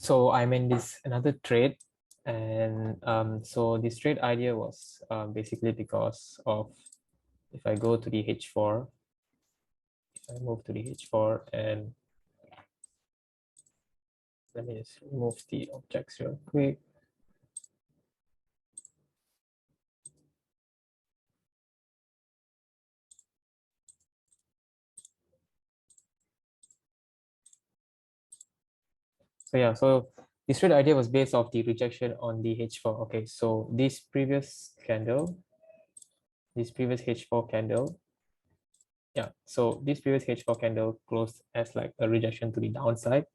So I'm in this another trade, and so this trade idea was basically because of, if I go to the H4, if I move to the H4, and let me just remove the objects real quick. So yeah, so this trade idea was based off the rejection on the H4. Okay, so this previous H4 candle, yeah, so this previous H4 candle closed as like a rejection to the downside,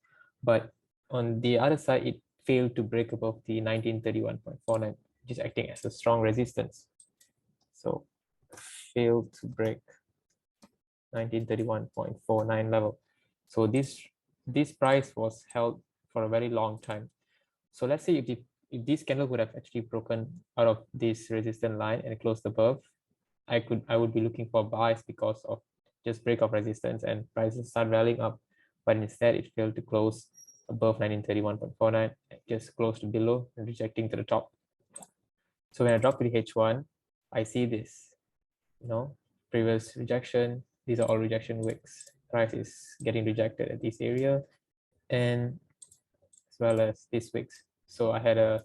but on the other side, it failed to break above the 1931.49, which is acting as a strong resistance. So failed to break 1931.49 level. So this price was held for a very long time. So let's say if this candle would have actually broken out of this resistance line and closed above, I would be looking for buys because of just break of resistance and prices start rallying up. But instead, it failed to close above 1931.49, just closed below and rejecting to the top. So when I drop to the H1, I see this, previous rejection. These are all rejection wicks. Price is getting rejected at this area, and as well as these wicks. So I had a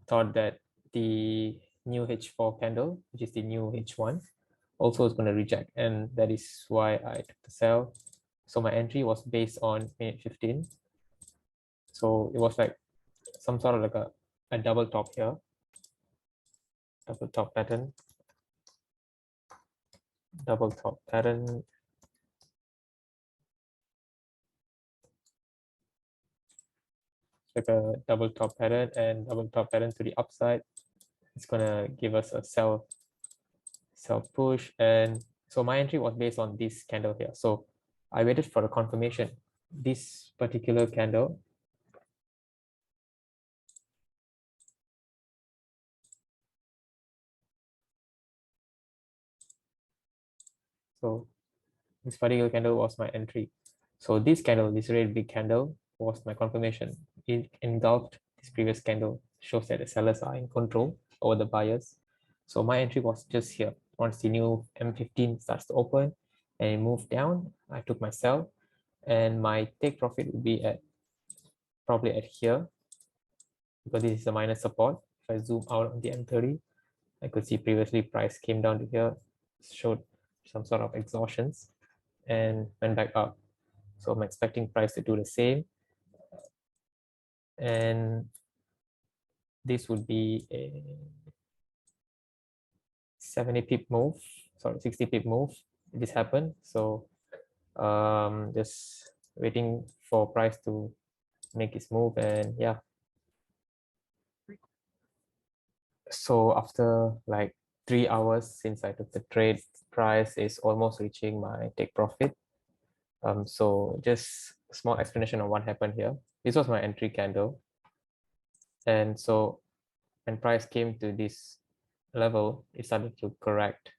thought that the new H4 candle, which is the new H1, also is going to reject, and that is why I took the sell. So my entry was based on minute 15. So it was like some sort of like a double top here, double top pattern, double top pattern, like a double top pattern and double top pattern to the upside. It's gonna give us a sell push, and so my entry was based on this candle here. So I waited for the confirmation. This particular candle, so this particular candle was my entry. So this candle, this red big candle, was my confirmation. It engulfed this previous candle, shows that the sellers are in control over the buyers. So my entry was just here. Once the new M15 starts to open and it moved down, I took my sell, and my take profit would be at probably at here, because this is a minor support. If I zoom out on the M30, I could see previously price came down to here, showed some sort of exhaustions, and went back up. So I'm expecting price to do the same. And this would be a 70 pip move, sorry, 60 pip move if this happened. So just waiting for price to make its move, and yeah. So after like 3 hours since I took the trade, price is almost reaching my take profit. So just a small explanation on what happened here. This was my entry candle, and so when price came to this level, it started to correct,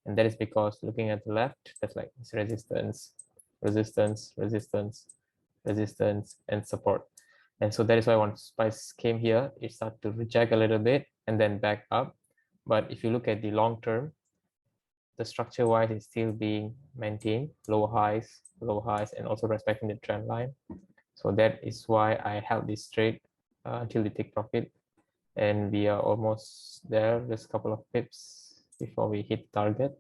and that is because looking at the left, there's like this resistance, resistance, resistance, resistance, and support. And so that is why once price came here, it started to reject a little bit and then back up. But if you look at the long term, the structure wise is still being maintained, low highs, and also respecting the trend line. So that is why I held this trade until the take profit, and we are almost there, just a couple of pips before we hit target.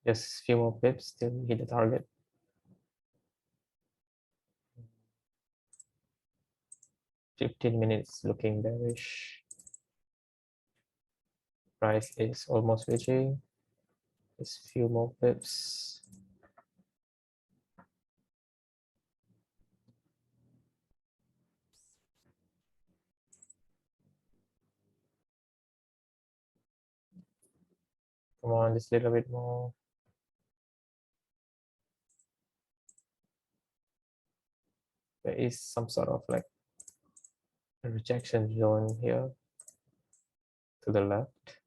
Just a few more pips till we hit the target. 15 minutes looking bearish. Price is almost reaching. Just a few more pips. Come on, just a little bit more. There is some sort of like a rejection zone here to the left.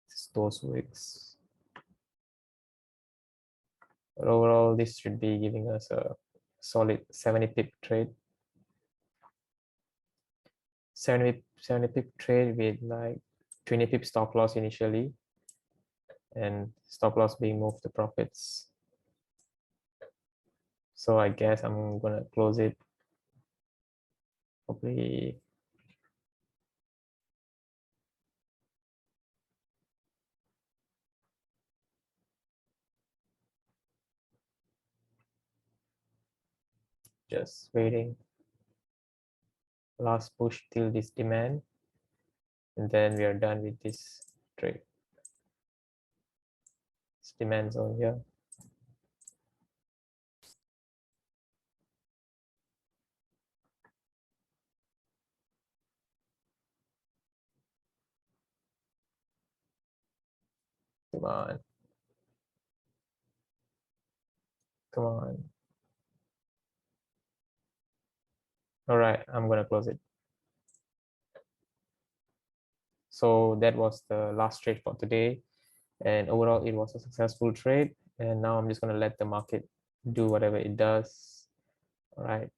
It's those wicks. But overall, this should be giving us a solid 70 pip trade. 70 pip trade with like 20 pip stop loss initially, and stop loss being moved to profits. So I guess I'm gonna close it probably just waiting. Last push till this demand, and then we are done with this trade. It's demand zone here. Come on. Come on. All right, I'm gonna close it. So that was the last trade for today. And overall, it was a successful trade. And now I'm just gonna let the market do whatever it does. All right.